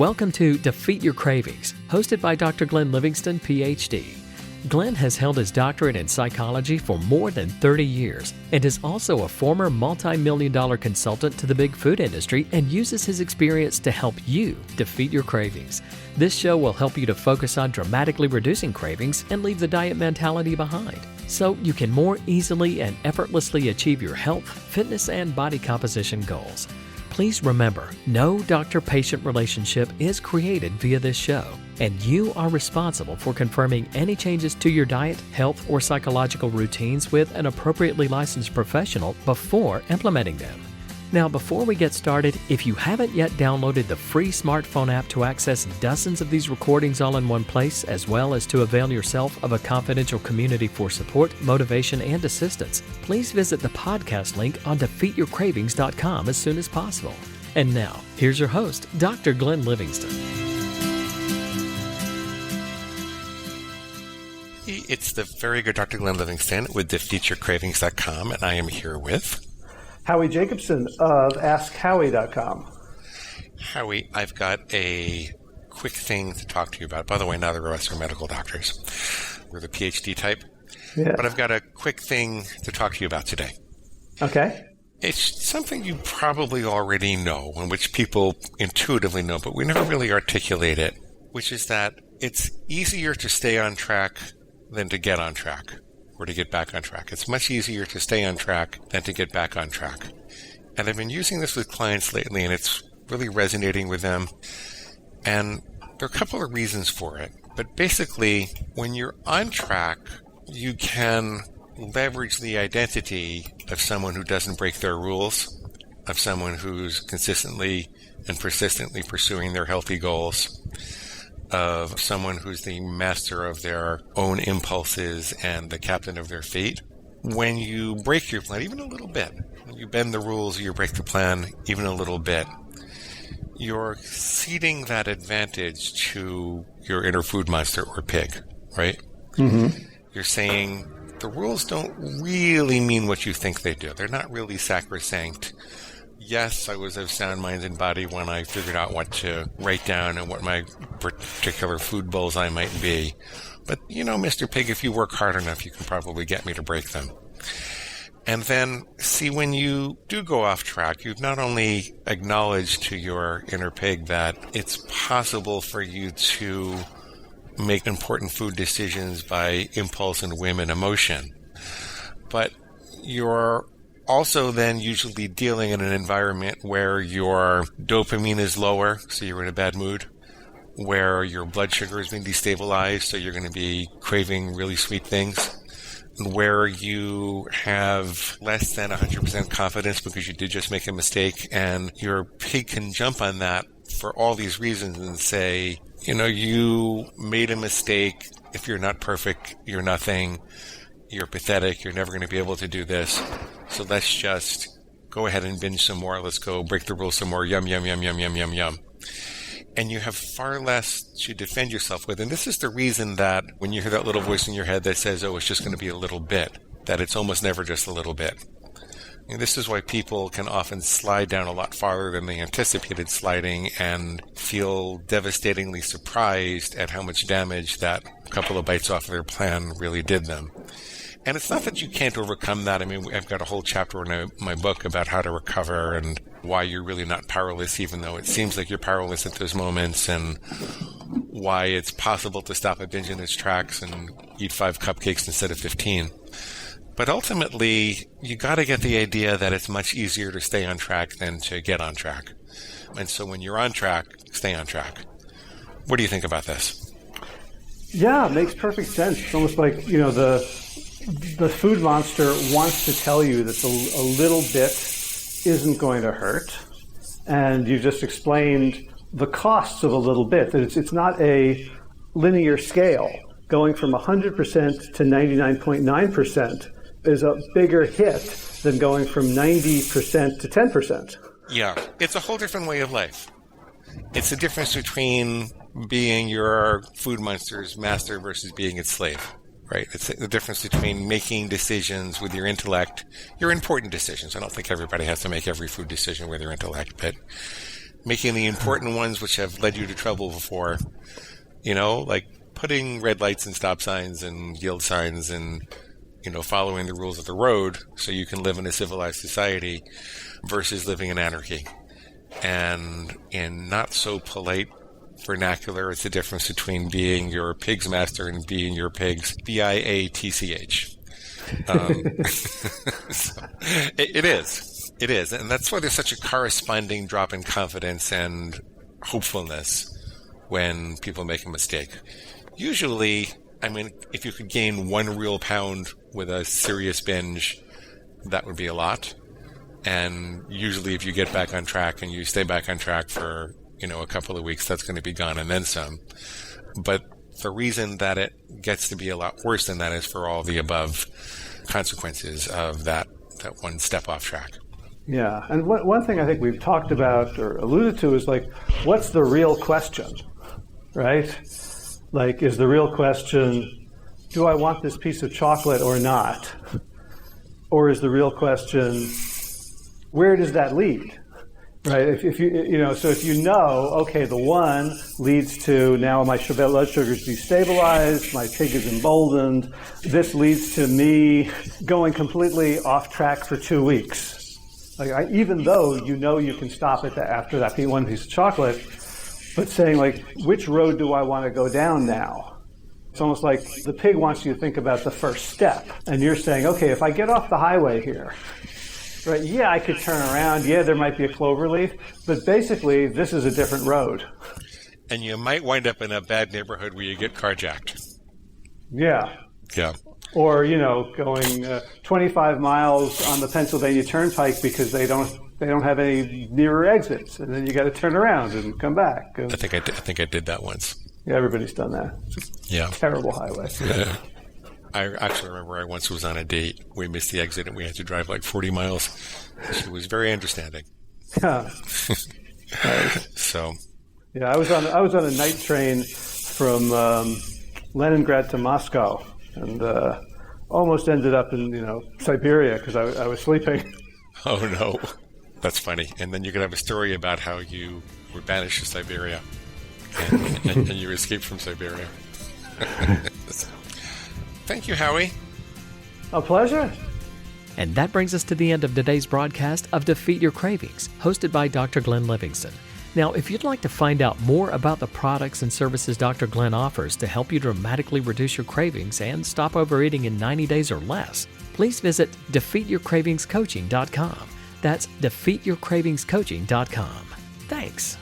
Welcome to Defeat Your Cravings, hosted by Dr. Glenn Livingston, PhD. Glenn has held his doctorate in psychology for more than 30 years and is also a former multi-million-dollar consultant to the big food industry and uses his experience to help you defeat your cravings. This show will help you to focus on dramatically reducing cravings and leave the diet mentality behind, so you can more easily and effortlessly achieve your health, fitness, and body composition goals. Please remember, no doctor-patient relationship is created via this show, and you are responsible for confirming any changes to your diet, health, or psychological routines with an appropriately licensed professional before implementing them. Now, before we get started, if you haven't yet downloaded the free smartphone app to access dozens of these recordings all in one place, as well as to avail yourself of a confidential community for support, motivation, and assistance, please visit the podcast link on defeatyourcravings.com as soon as possible. And now, here's your host, Dr. Glenn Livingston. It's the very good Dr. Glenn Livingston with defeatyourcravings.com, and I am here with Howie Jacobson of AskHowie.com. Howie, I've got a quick thing to talk to you about. By the way, neither of us are medical doctors. We're the PhD type. Yeah. But I've got a quick thing to talk to you about today. Okay. It's something you probably already know, and which people intuitively know, but we never really articulate it, which is that it's easier to stay on track than to get on track, or to get back on track. It's much easier to stay on track than to get back on track. And I've been using this with clients lately, and it's really resonating with them. And there are a couple of reasons for it. But basically, when you're on track, you can leverage the identity of someone who doesn't break their rules, of someone who's consistently and persistently pursuing their healthy goals, of someone who's the master of their own impulses and the captain of their fate. When you break your plan even a little bit, when you bend the rules, you break the plan even a little bit, you're ceding that advantage to your inner food monster or pig, right? Mm-hmm. You're saying the rules don't really mean what you think they do. They're not really sacrosanct. Yes, I was of sound mind and body when I figured out what to write down and what my particular food bullseye might be. But, you know, Mr. Pig, if you work hard enough, you can probably get me to break them. And then, see, when you do go off track, you've not only acknowledged to your inner pig that it's possible for you to make important food decisions by impulse and whim and emotion, but you're also then usually dealing in an environment where your dopamine is lower, so you're in a bad mood, where your blood sugar has been destabilized, so you're going to be craving really sweet things, and where you have less than 100% confidence because you did just make a mistake, and your pig can jump on that for all these reasons and say, you know, you made a mistake. If you're not perfect, you're nothing. You're pathetic. You're never going to be able to do this. So let's just go ahead and binge some more. Let's go break the rules some more. Yum, yum, yum, yum, yum, yum, yum. And you have far less to defend yourself with. And this is the reason that when you hear that little voice in your head that says, oh, it's just going to be a little bit, that it's almost never just a little bit. And this is why people can often slide down a lot farther than they anticipated sliding and feel devastatingly surprised at how much damage that couple of bites off of their plan really did them. And it's not that you can't overcome that. I mean, I've got a whole chapter in my book about how to recover and why you're really not powerless, even though it seems like you're powerless at those moments, and why it's possible to stop a binge in its tracks and eat 5 cupcakes instead of 15. But ultimately, you got to get the idea that it's much easier to stay on track than to get on track. And so when you're on track, stay on track. What do you think about this? Yeah, it makes perfect sense. It's almost like, you know, the food monster wants to tell you that a little bit isn't going to hurt. And you just explained the costs of a little bit, that it's not a linear scale. Going from 100% to 99.9% is a bigger hit than going from 90% to 10%. Yeah, it's a whole different way of life. It's the difference between being your food monster's master versus being its slave, right? It's the difference between making decisions with your intellect, your important decisions. I don't think everybody has to make every food decision with their intellect, but making the important ones which have led you to trouble before, like putting red lights and stop signs and yield signs and, following the rules of the road so you can live in a civilized society versus living in anarchy. And in not so polite vernacular, it's the difference between being your pig's master and being your pig's BIATCH. So it is. And that's why there's such a corresponding drop in confidence and hopefulness when people make a mistake. Usually, if you could gain 1 real pound with a serious binge, that would be a lot. And usually if you get back on track and you stay back on track for, a couple of weeks, that's going to be gone and then some. But the reason that it gets to be a lot worse than that is for all the above consequences of that one step off track. Yeah, and one thing I think we've talked about or alluded to is what's the real question, right? Is the real question, do I want this piece of chocolate or not? Or is the real question, where does that lead? Right? If you okay, the 1 leads to now my blood sugar is destabilized, my pig is emboldened. This leads to me going completely off track for 2 weeks. Even though you can stop it after that 1 piece of chocolate, but saying which road do I want to go down now? It's almost like the pig wants you to think about the first step, and you're saying, okay, if I get off the highway here, right? Yeah, I could turn around. Yeah, there might be a clover leaf, but basically, this is a different road. And you might wind up in a bad neighborhood where you get carjacked. Yeah. Yeah. Or going 25 miles on the Pennsylvania Turnpike because they don't have any nearer exits, and then you got to turn around and come back. I think I did that once. Yeah, everybody's done that. Yeah. Terrible highway. Yeah. I actually remember I once was on a date. We missed the exit and we had to drive 40 miles. She was very understanding. Yeah. So. Yeah, I was on a night train from Leningrad to Moscow, and almost ended up in Siberia because I was sleeping. Oh no, that's funny. And then you could have a story about how you were banished to Siberia, and you escaped from Siberia. Thank you, Howie. A pleasure. And that brings us to the end of today's broadcast of Defeat Your Cravings, hosted by Dr. Glenn Livingston. Now, if you'd like to find out more about the products and services Dr. Glenn offers to help you dramatically reduce your cravings and stop overeating in 90 days or less, please visit defeatyourcravingscoaching.com. That's defeatyourcravingscoaching.com. Thanks.